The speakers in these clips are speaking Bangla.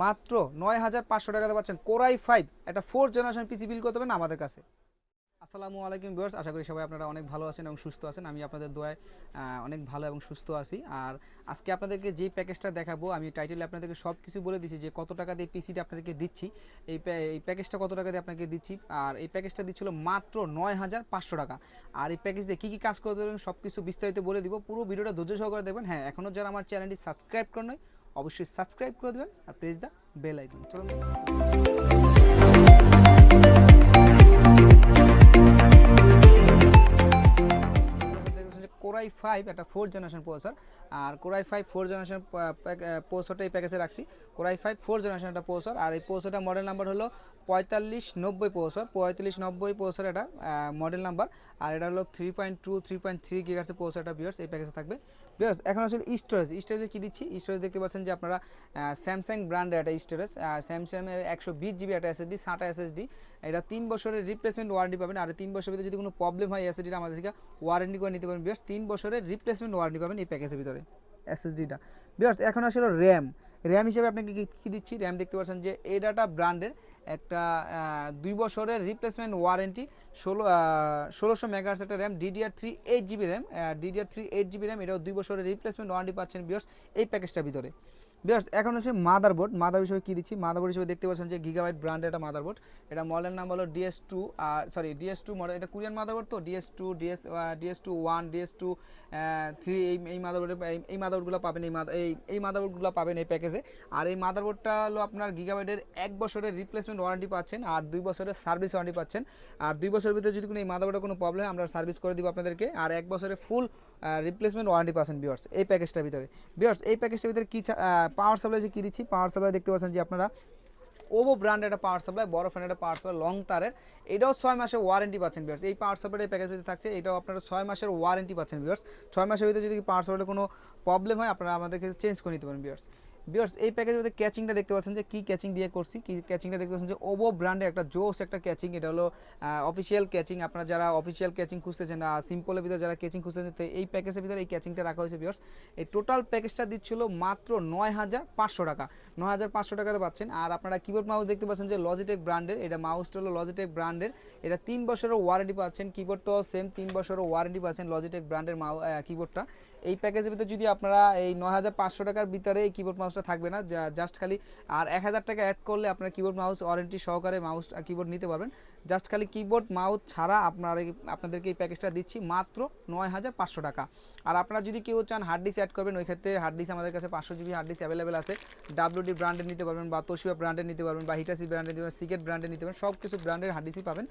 মাত্র ৯,৫০০ টাকাতে পাচ্ছেন কোরাই 5 একটা 4th জেনারেশন পিসি বিল করতে পারেন আমাদের কাছে। আসসালামু আলাইকুম ভিউয়ার্স, আশা করি সবাই আপনারা অনেক ভালো আছেন এবং সুস্থ আছেন। আমি আপনাদের দোয়ায় অনেক ভালো এবং সুস্থ আছি। আর আজকে আপনাদেরকে যে প্যাকেজটা দেখাবো, আমি টাইটেলে আপনাদেরকে সব কিছু বলে দিচ্ছি যে কত টাকা দিয়ে পিসিটা আপনাদেরকে দিচ্ছি, এই প্যাকেজটা কত টাকা দিয়ে আপনাকে দিচ্ছি। আর এই প্যাকেজটা দিচ্ছিল মাত্র ৯,৫০০ টাকা। আর এই প্যাকেজ দিয়ে কী কী কাজ করতে দেবেন সব কিছু বিস্তারিত বলে দিব। পুরো ভিডিওটা ধৈর্য সহকারে দেখবেন। হ্যাঁ, এখনও যারা আমার চ্যানেলটি সাবস্ক্রাইব করেন নাই অবশ্যই সাবস্ক্রাইব করে দেবেন আর প্রেস দ্য বেল আইকন। চলুন কোরাই 5 একটা 4th জেনারেশন প্রসেসর। আর কোরাই 5 4th জেনারেশন প্রসেসরটা এই প্যাকেজে রাখছি। কোরাই 5 4th জেনারেশন একটা প্রসেসর। আর এই প্রসেসরটা মডেল নাম্বার হলো 4590 প্রসেসর। 4590 প্রসেসর এটা মডেল নাম্বার। আর এটা হলো 3.2 3.3 গিগাহার্টজের প্রসেসরটা ভিউয়ার্স এই প্যাকেজে থাকবে। ভিউয়ার্স এখন আসলে স্টোরেজে কী দিচ্ছি, স্টোরেজ দেখতে পাচ্ছেন যে আপনারা স্যামসাং ব্র্যান্ডের একটা স্টোরেজ, স্যামসাংয়ের 120 জিবি একটা এসএসডি, SATA এসএসডি। এটা 3 বছরের রিপ্লেসমেন্ট ওয়ারেন্টি পাবেন। আর 3 বছরের ভিতরে যদি কোনো প্রবলেম হয় এসএসডিটা আমাদের থেকে ওয়ারেন্টি করে নিতে পারেন ভিউয়ার্স। 3 বছরের রিপ্লেসমেন্ট ওয়ারেন্টি পাবেন এই প্যাকেজের ভিতরে এসএসডিটা ভিউয়ার্স। এখন আসলে র্যাম হিসেবে আপনাকে কী দিচ্ছি, র্যাম দেখতে পাচ্ছেন যে এডাটা ব্র্যান্ডের একটা 2 বছরের রিপ্লেসমেন্ট ওয়ারেন্টি 1600 মেগাহার্টজ একটা RAM, DDR3 8GB RAM, DDR3 8GB RAM. এটাও 2 বছরের রিপ্লেসমেন্ট ওয়ারেন্টি পাচ্ছেন ভিউয়ার্স এই প্যাকেজটার ভিতরে ভিউয়ার্স। এখন হচ্ছে মাদারবোর্ড হিসেবে কী দিচ্ছি, মাদারবোর্ড হিসেবে দেখতে পাচ্ছেন যে গিগাবাইট ব্র্যান্ডের একটা মাদারবোর্ড। এটা মডেল নাম হলো DS2, DS2 মডেল। এটা কোরিয়ান মাদারবোর্ড তো DS2 DS2 1 DS2 3 এই মাদারবোর্ডগুলো পাবেন এই মাদারবোর্ডগুলো পাবেন এই প্যাকেজে। আর এই মাদারবোর্ডটা হলো আপনার গিগাবাইটের 1 বছরের রিপ্লেসমেন্ট ওয়ারেন্টি পাচ্ছেন আর 2 বছরের সার্ভিস ওয়ারেন্টি পাচ্ছেন। আর 2 বছরের ভিতরে যদি কোনো এই মাদারবোর্ডের কোনো প্রবলেম হয় আমরা সার্ভিস করে দিব আপনাদেরকে। আর 1 বছরের ফুল রিপ্লেসমেন্ট ওয়ারেন্টি পাচ্ছেন ভিউয়ার্স এই প্যাকেজটার ভিতরে। ভিউয়ার্স এই প্যাকেজটার ভিতরে কী পাওয়ার সাপ্লাই কী দিচ্ছি, পাওয়ার সাপ্লাই দেখতে পাচ্ছেন যে আপনারা ওভো ব্র্যান্ডের একটা পাওয়ার সাপ্লাই, বড় ফ্যানের একটা পাওয়ার সাপ্লাই লং তারের, এটাও 6 মাসের ওয়ারেন্টি পাচ্ছেন ভিউয়ার্স। এই পাওয়ার সাপ্লাইয়ের প্যাকেজ ভিতরে থাকছে, এটাও আপনারা 6 মাসের ওয়ারেন্টি পাচ্ছেন ভিউয়ার্স। 6 মাসের ভিতরে যদি পাওয়ার সাপ্লাইয়ের কোনো প্রবলেম হয় আপনারা আমাদেরকে চেঞ্জ করে নিতে পারেন ভিউয়ার্স। এই প্যাকেজের মধ্যে ক্যাচিংটা দেখতে পাচ্ছেন যে কী ক্যাচিং দিয়ে করছি, ক্যাচিংটা দেখতে পাচ্ছেন যে ওভো ব্র্যান্ডের একটা জোস একটা ক্যাচিং। এটা হলো অফিসিয়াল ক্যাচিং। আপনারা যারা অফিসিয়াল ক্যাচিং খুঁজতেছেন, সিম্পলের ভিতরে যারা ক্যাচিং খুঁজতেছেন, তো এই প্যাকেজের ভিতরে এই ক্যাচিংটা রাখা হয়েছে ভিউয়ার্স। এই টোটাল প্যাকেজটা দিচ্ছিল মাত্র ৯,৫০০ টাকা। ৯,৫০০ টাকাতে পাচ্ছেন। আর আপনারা কিবোর্ড মাউস দেখতে পাচ্ছেন যে লজিটেক ব্র্যান্ডের, এটা মাউসটা হলো লজিটেক ব্র্যান্ডের। এটা 3 বছরের ওয়ারেন্টি পাচ্ছেন। কিবোর্ডটাও সেম 3 বছরের ওয়ারেন্টি পাচ্ছেন লজিটেক ব্র্যান্ডের কিবোর্ডটা। এই প্যাকেজের ভিতরে যদি আপনারা এই ৯,৫০০ টাকার ভিতরে এই কিবোর্ড মাউসটা থাকবে না, জাস্ট খালি আর ১,০০০ টাকা অ্যাড করলে আপনারা কিবোর্ড মাউস ওয়ারেন্টি সহকারে মাউস কিবোর্ড নিতে পারবেন। জাস্ট খালি কিবোর্ড মাউস ছাড়া আপনাদেরকে এই প্যাকেজটা দিচ্ছি মাত্র ৯,৫০০ টাকা। আর আপনারা যদি কেউ চান হার্ড ডিস্ক অ্যাড করবেন, ওই ক্ষেত্রে হার্ড ডিস্ক আমাদের কাছে 500 জিবি হার্ড ডিস্ক অ্যাভেলেবেল আছে। WD ব্র্যান্ডের নিতে পারবেন বা তোশিবা ব্র্যান্ডের নিতে পারবেন বা হিটাসি ব্র্যান্ডের নিতে পারবেন, সিকেট ব্র্যান্ডের নিতে পারবেন, সব কিছু ব্র্যান্ডের হার্ড ডিস্কই পাবেন।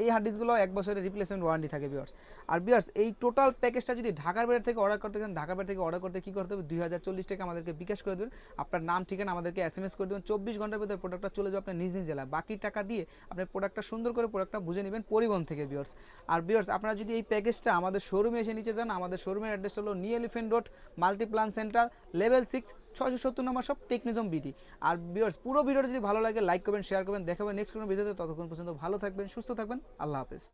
এই হার্ড ডিস্কগুলো 1 বছরের রিপ্লেসমেন্ট ওয়ারেন্টি থাকে ভিউয়ার্স। আর ভিউয়ার্স এই টোটাল প্যাকেজটা যদি ঢাকার বাইরে থেকে অর্ডার করতে চান, ঢাকার বাইরে থেকে অর্ডার করতে কী করতে হবে, 2040 টাকা আমাদেরকে বিকাশ করে দেবেন। আপনার নাম ঠিকানা আমাদেরকে SMS করে দেবেন। 24 ঘন্টার ভিতরে প্রোডাক্টটা চলে যাবে আপনার নিজ জেলায়। বাকি টাকা দিয়ে আপনি প্রোডাক্টটা সুন্দর করে প্রোডাক্টটা বুঝে নেবেন পরিবহন থেকে ভিউয়ার্স। আর ভিউয়ার্স আপনারা যদি এই প্যাকেজটা আমাদের শোরুমে এসে নিতে চান, আমাদের শোরুমের অ্যাড্রেস হলো new elephant road, Multiplan centre, level 6, 670 নম্বর শপ, TechnismBD। আর ভিউয়ার্স পুরো ভিডিওটা যদি ভালো লাগে লাইক করবেন, শেয়ার করবেন। দেখাবেন নেক্সট কোনো ভিডিওতে। ততক্ষণ পর্যন্ত ভালো থাকবেন, সুস্থ থাকবেন। আল্লাহ হাফেজ।